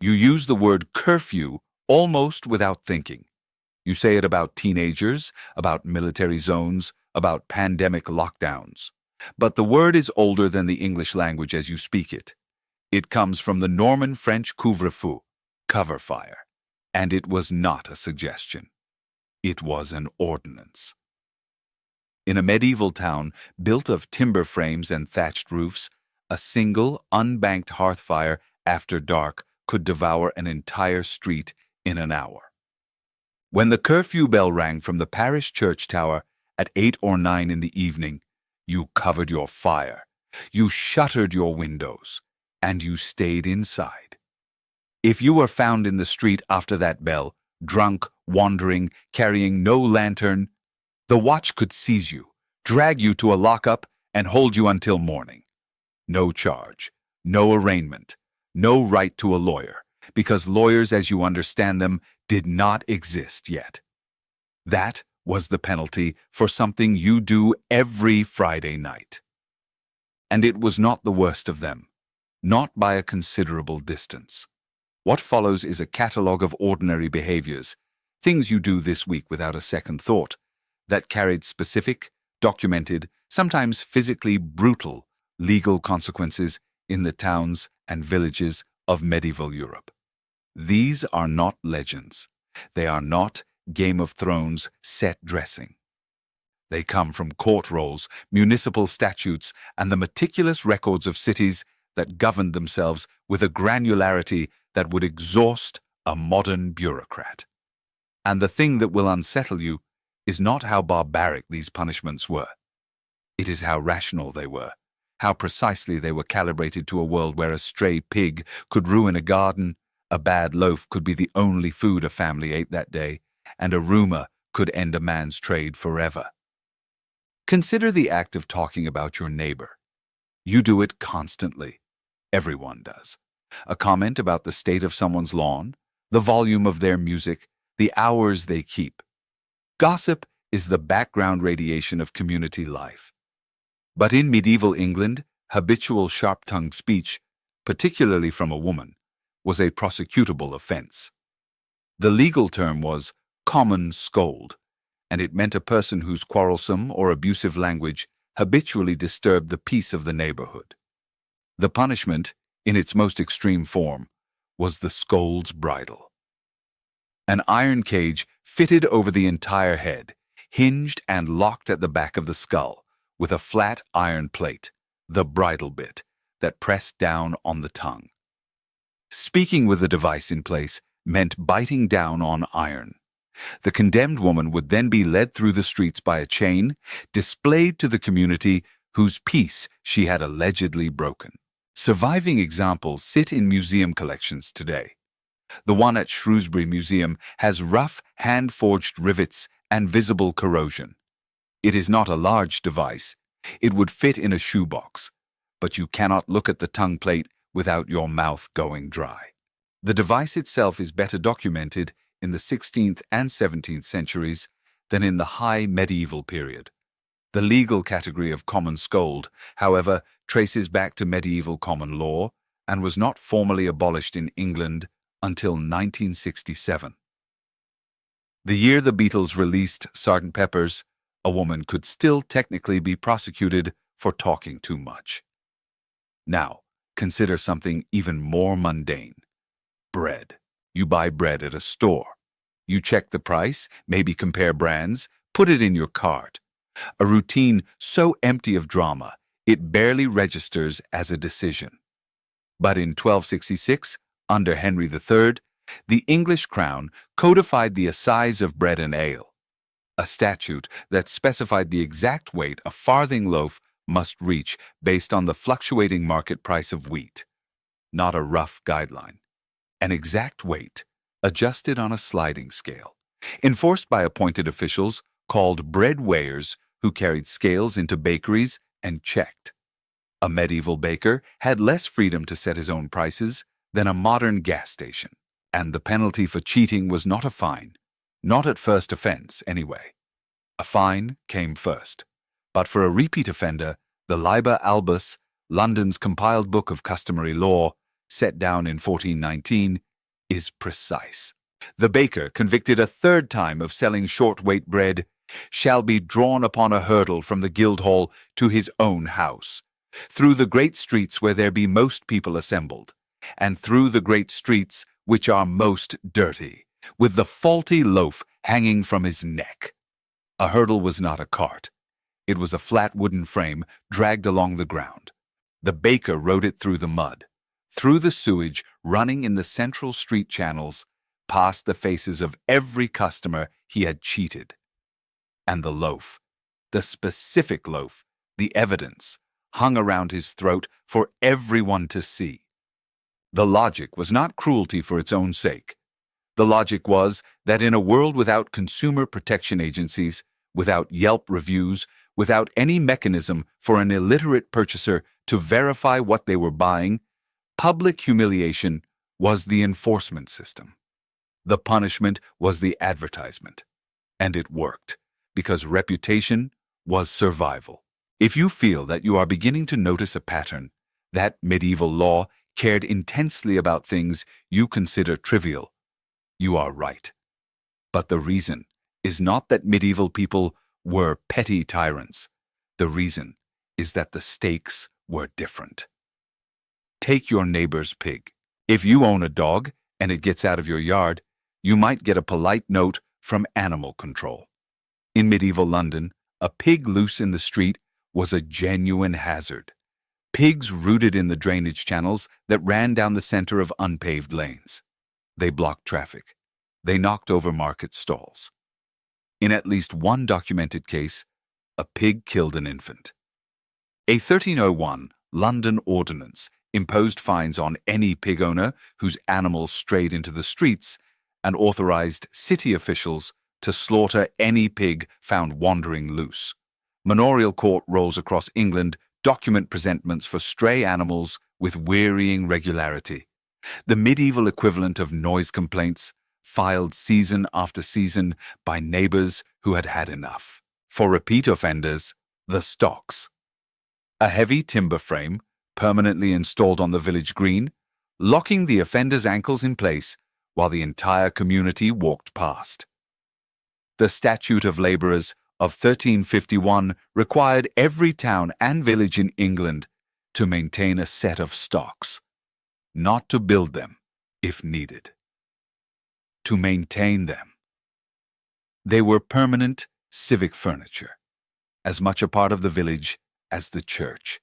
You use the word curfew almost without thinking. You say it about teenagers, about military zones, about pandemic lockdowns. But the word is older than the English language as you speak it. It comes from the Norman French couvre-feu, cover fire, and it was not a suggestion. It was an ordinance. In a medieval town built of timber frames and thatched roofs, a single, unbanked hearth fire after dark could devour an entire street in an hour. When the curfew bell rang from the parish church tower at 8 or 9 in the evening, you covered your fire, you shuttered your windows, and you stayed inside. If you were found in the street after that bell, drunk, wandering, carrying no lantern, the watch could seize you, drag you to a lockup, and hold you until morning. No charge, no arraignment, no right to a lawyer, because lawyers as you understand them did not exist yet. That was the penalty for something you do every Friday night. And it was not the worst of them, not by a considerable distance. What follows is a catalogue of ordinary behaviors, things you do this week without a second thought, that carried specific, documented, sometimes physically brutal, legal consequences in the towns and villages of medieval Europe. These are not legends. They are not Game of Thrones set dressing. They come from court rolls, municipal statutes, and the meticulous records of cities that governed themselves with a granularity that would exhaust a modern bureaucrat. And the thing that will unsettle you is not how barbaric these punishments were. It is how rational they were, how precisely they were calibrated to a world where a stray pig could ruin a garden, a bad loaf could be the only food a family ate that day, and a rumor could end a man's trade forever. Consider the act of talking about your neighbor. You do it constantly. Everyone does. A comment about the state of someone's lawn, the volume of their music, the hours they keep. Gossip is the background radiation of community life. But in medieval England, habitual sharp-tongued speech, particularly from a woman, was a prosecutable offense. The legal term was common scold, and it meant a person whose quarrelsome or abusive language habitually disturbed the peace of the neighborhood. The punishment, in its most extreme form, was the scold's bridle. An iron cage fitted over the entire head, hinged and locked at the back of the skull, with a flat iron plate, the bridle bit, that pressed down on the tongue. Speaking with the device in place meant biting down on iron. The condemned woman would then be led through the streets by a chain, displayed to the community whose peace she had allegedly broken. Surviving examples sit in museum collections today. The one at Shrewsbury Museum has rough, hand-forged rivets and visible corrosion. It is not a large device. It would fit in a shoebox, but you cannot look at the tongue plate without your mouth going dry. The device itself is better documented in the 16th and 17th centuries than in the high medieval period. The legal category of common scold, however, traces back to medieval common law and was not formally abolished in England until 1967. The year the Beatles released Sgt. Pepper's, a woman could still technically be prosecuted for talking too much. Now, consider something even more mundane. Bread. You buy bread at a store. You check the price, maybe compare brands, put it in your cart. A routine so empty of drama, it barely registers as a decision. But in 1266, under Henry III, the English crown codified the assize of bread and ale, a statute that specified the exact weight a farthing loaf must reach based on the fluctuating market price of wheat. Not a rough guideline. An exact weight, adjusted on a sliding scale, enforced by appointed officials called bread weighers who carried scales into bakeries and checked. A medieval baker had less freedom to set his own prices than a modern gas station, and the penalty for cheating was not a fine, not at first offense anyway. A fine came first, but for a repeat offender, the Liber Albus, London's compiled book of customary law, set down in 1419, is precise. The baker, convicted a third time of selling short-weight bread, shall be drawn upon a hurdle from the Guildhall to his own house, through the great streets where there be most people assembled, and through the great streets which are most dirty, with the faulty loaf hanging from his neck. A hurdle was not a cart. It was a flat wooden frame dragged along the ground. The baker rode it through the mud, through the sewage running in the central street channels, past the faces of every customer he had cheated. And the loaf, the specific loaf, the evidence, hung around his throat for everyone to see. The logic was not cruelty for its own sake. The logic was that in a world without consumer protection agencies, without Yelp reviews, without any mechanism for an illiterate purchaser to verify what they were buying, public humiliation was the enforcement system. The punishment was the advertisement. And it worked, because reputation was survival. If you feel that you are beginning to notice a pattern, that medieval law cared intensely about things you consider trivial, you are right. But the reason is not that medieval people were petty tyrants. The reason is that the stakes were different. Take your neighbor's pig. If you own a dog and it gets out of your yard, you might get a polite note from animal control. In medieval London, a pig loose in the street was a genuine hazard. Pigs rooted in the drainage channels that ran down the center of unpaved lanes. They blocked traffic. They knocked over market stalls. In at least one documented case, a pig killed an infant. A 1301 London ordinance imposed fines on any pig owner whose animals strayed into the streets and authorized city officials to slaughter any pig found wandering loose. Manorial court rolls across England document presentments for stray animals with wearying regularity. The medieval equivalent of noise complaints, filed season after season by neighbors who had had enough. For repeat offenders, the stocks. A heavy timber frame, permanently installed on the village green, locking the offender's ankles in place while the entire community walked past. The Statute of Labourers of 1351 required every town and village in England to maintain a set of stocks, not to build them if needed, to maintain them. They were permanent civic furniture, as much a part of the village as the church.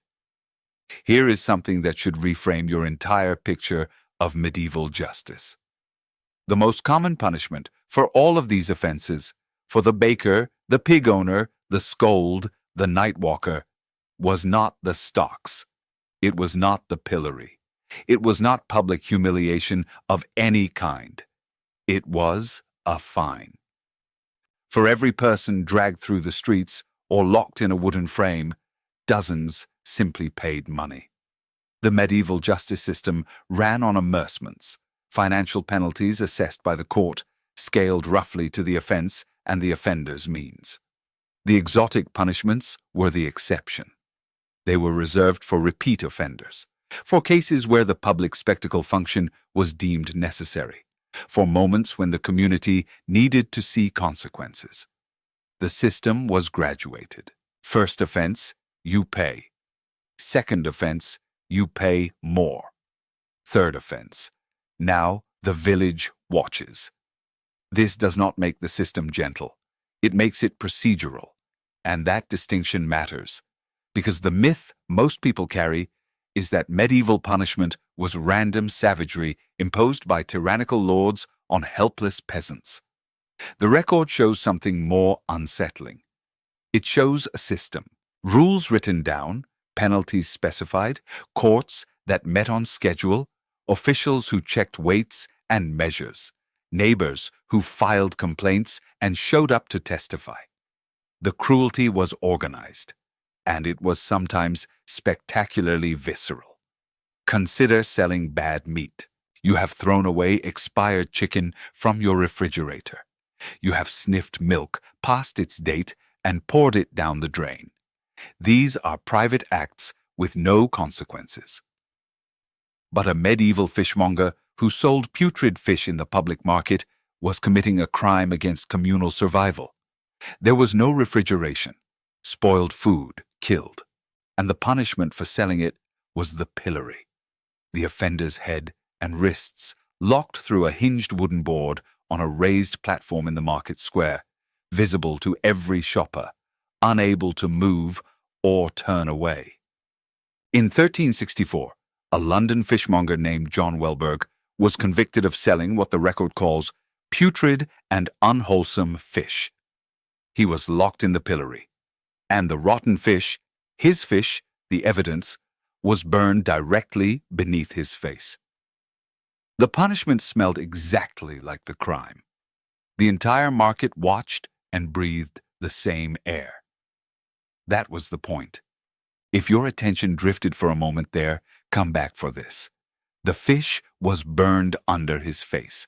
Here is something that should reframe your entire picture of medieval justice. The most common punishment for all of these offenses, for the baker, the pig owner, the scold, the night walker, was not the stocks. It was not the pillory. It was not public humiliation of any kind. It was a fine. For every person dragged through the streets or locked in a wooden frame, dozens simply paid money. The medieval justice system ran on amercements, financial penalties assessed by the court, scaled roughly to the offense and the offender's means. The exotic punishments were the exception. They were reserved for repeat offenders, for cases where the public spectacle function was deemed necessary, for moments when the community needed to see consequences. The system was graduated. First offense, you pay. Second offense, you pay more. Third offense, now the village watches. This does not make the system gentle. It makes it procedural. And that distinction matters, because the myth most people carry is that medieval punishment was random savagery imposed by tyrannical lords on helpless peasants. The record shows something more unsettling. It shows a system, rules written down, penalties specified, courts that met on schedule, officials who checked weights and measures, neighbors who filed complaints and showed up to testify. The cruelty was organized, and it was sometimes spectacularly visceral. Consider selling bad meat. You have thrown away expired chicken from your refrigerator. You have sniffed milk past its date and poured it down the drain. These are private acts with no consequences. But a medieval fishmonger who sold putrid fish in the public market was committing a crime against communal survival. There was no refrigeration. Spoiled food killed, and the punishment for selling it was the pillory. The offender's head and wrists locked through a hinged wooden board on a raised platform in the market square, visible to every shopper, unable to move or turn away. In 1364, a London fishmonger named John Welberg was convicted of selling what the record calls putrid and unwholesome fish. He was locked in the pillory, and the rotten fish, his fish, the evidence, was burned directly beneath his face. The punishment smelled exactly like the crime. The entire market watched and breathed the same air. That was the point. If your attention drifted for a moment there, come back for this. The fish was burned under his face,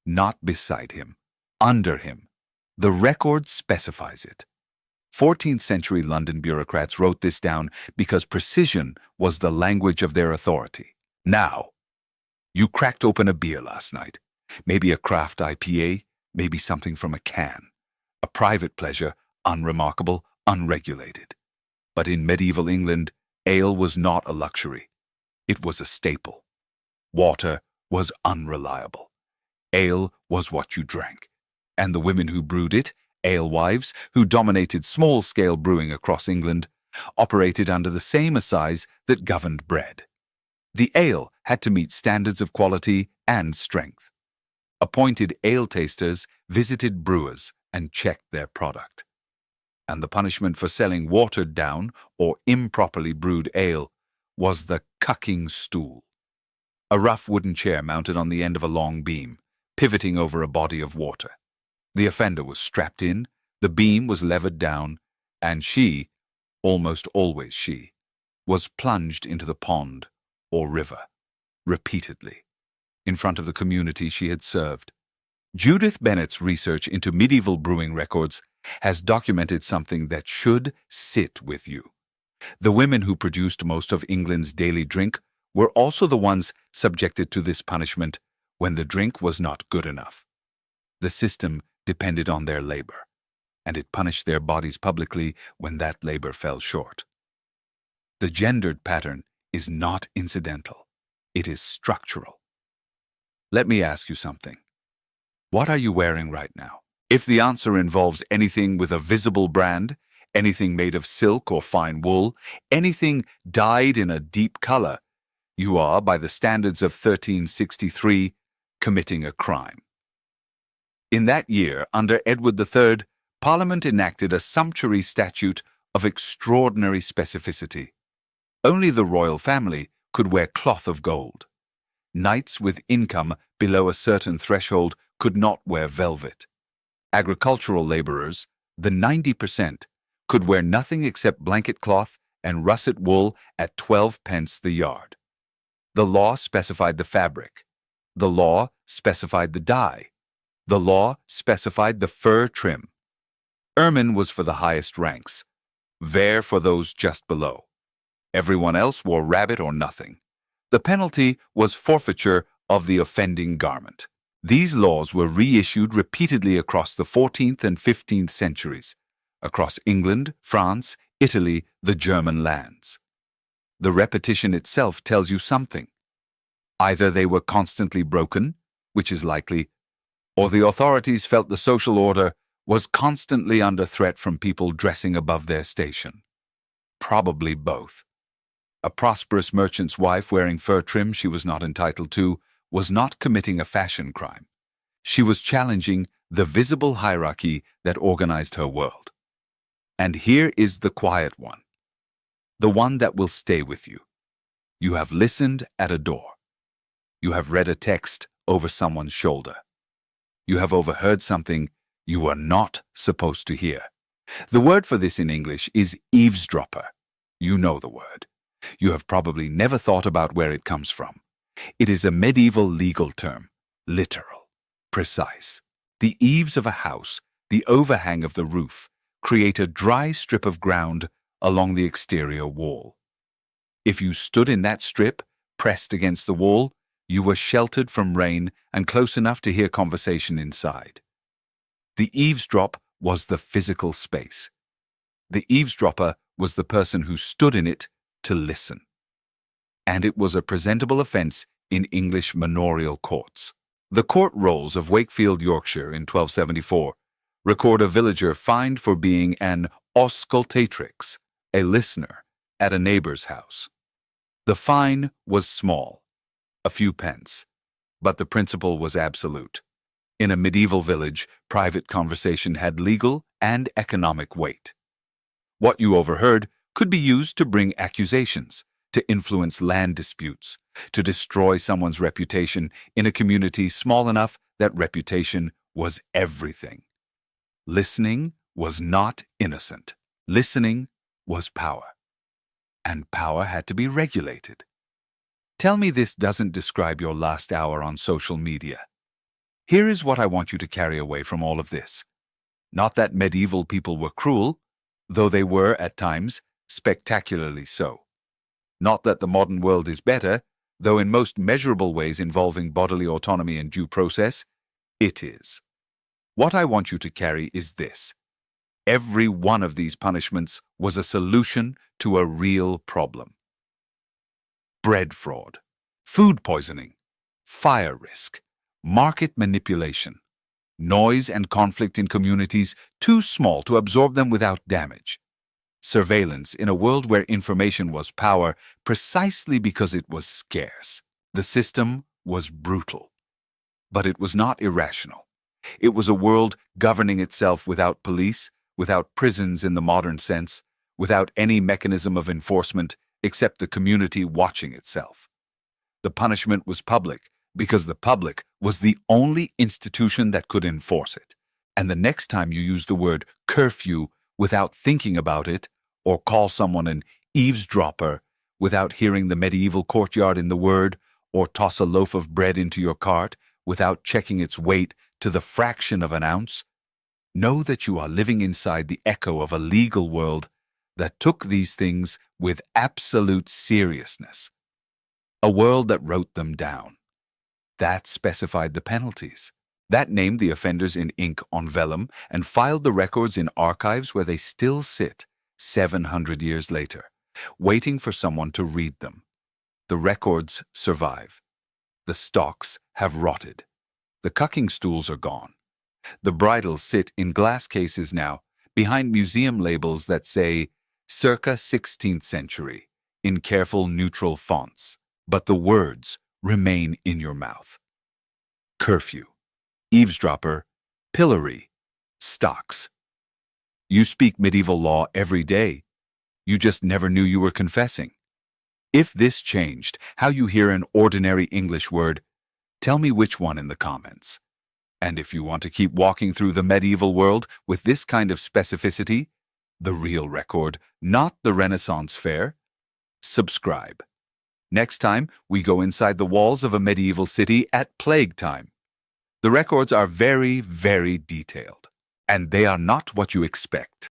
not beside him, under him. The record specifies it. 14th century London bureaucrats wrote this down because precision was the language of their authority. Now, you cracked open a beer last night. Maybe a craft IPA, maybe something from a can. A private pleasure, unremarkable, unregulated. But in medieval England, ale was not a luxury. It was a staple. Water was unreliable. Ale was what you drank. And the women who brewed it, alewives, who dominated small-scale brewing across England, operated under the same assize that governed bread. The ale had to meet standards of quality and strength. Appointed ale tasters visited brewers and checked their product. And the punishment for selling watered-down or improperly brewed ale was the cucking stool, a rough wooden chair mounted on the end of a long beam, pivoting over a body of water. The offender was strapped in, the beam was levered down, and she, almost always she, was plunged into the pond or river, repeatedly, in front of the community she had served. Judith Bennett's research into medieval brewing records has documented something that should sit with you. The women who produced most of England's daily drink were also the ones subjected to this punishment when the drink was not good enough. The system depended on their labor, and it punished their bodies publicly when that labor fell short. The gendered pattern is not incidental. It is structural. Let me ask you something. What are you wearing right now? If the answer involves anything with a visible brand, anything made of silk or fine wool, anything dyed in a deep color, you are, by the standards of 1363, committing a crime. In that year, under Edward III, Parliament enacted a sumptuary statute of extraordinary specificity. Only the royal family could wear cloth of gold. Knights with income below a certain threshold could not wear velvet. Agricultural laborers, the 90%, could wear nothing except blanket cloth and russet wool at 12 pence the yard. The law specified the fabric. The law specified the dye. The law specified the fur trim. Ermine was for the highest ranks, vair for those just below. Everyone else wore rabbit or nothing. The penalty was forfeiture of the offending garment. These laws were reissued repeatedly across the 14th and 15th centuries, across England, France, Italy, the German lands. The repetition itself tells you something. Either they were constantly broken, which is likely, or the authorities felt the social order was constantly under threat from people dressing above their station. Probably both. A prosperous merchant's wife wearing fur trim she was not entitled to was not committing a fashion crime. She was challenging the visible hierarchy that organized her world. And here is the quiet one, the one that will stay with you. You have listened at a door. You have read a text over someone's shoulder. You have overheard something you were not supposed to hear. The word for this in English is eavesdropper. You know the word. You have probably never thought about where it comes from. It is a medieval legal term, literal, precise. The eaves of a house, the overhang of the roof, create a dry strip of ground along the exterior wall. If you stood in that strip, pressed against the wall, You were sheltered from rain and close enough to hear conversation inside. The eavesdrop was the physical space. The eavesdropper was the person who stood in it to listen. And it was a presentable offence in English manorial courts. The court rolls of Wakefield, Yorkshire in 1274 record a villager fined for being an auscultatrix, a listener, at a neighbor's house. The fine was small, a few pence, but the principle was absolute. In a medieval village, private conversation had legal and economic weight. What you overheard could be used to bring accusations, to influence land disputes, to destroy someone's reputation in a community small enough that reputation was everything. Listening was not innocent. Listening was power. And power had to be regulated. Tell me this doesn't describe your last hour on social media. Here is what I want you to carry away from all of this. Not that medieval people were cruel, though they were, at times, spectacularly so. Not that the modern world is better, though in most measurable ways involving bodily autonomy and due process, it is. What I want you to carry is this. Every one of these punishments was a solution to a real problem. Bread fraud, food poisoning, fire risk, market manipulation, noise and conflict in communities too small to absorb them without damage. Surveillance in a world where information was power precisely because it was scarce. The system was brutal. But it was not irrational. It was a world governing itself without police, without prisons in the modern sense, without any mechanism of enforcement except the community watching itself. The punishment was public because the public was the only institution that could enforce it. And the next time you use the word curfew without thinking about it, or call someone an eavesdropper without hearing the medieval courtyard in the word, or toss a loaf of bread into your cart without checking its weight to the fraction of an ounce, know that you are living inside the echo of a legal world that took these things with absolute seriousness. A world that wrote them down. That specified the penalties. That named the offenders in ink on vellum and filed the records in archives where they still sit 700 years later, waiting for someone to read them. The records survive. The stocks have rotted. The cucking stools are gone. The bridles sit in glass cases now, behind museum labels that say, circa 16th century, in careful neutral fonts. But the words remain in your mouth. Curfew, eavesdropper, pillory, stocks. You speak medieval law every day. You just never knew you were confessing. If this changed how you hear an ordinary English word, tell me which one in the comments. And if you want to keep walking through the medieval world with this kind of specificity, the real record, not the Renaissance fair, subscribe. Next time, we go inside the walls of a medieval city at plague time. The records are very, very detailed, and they are not what you expect.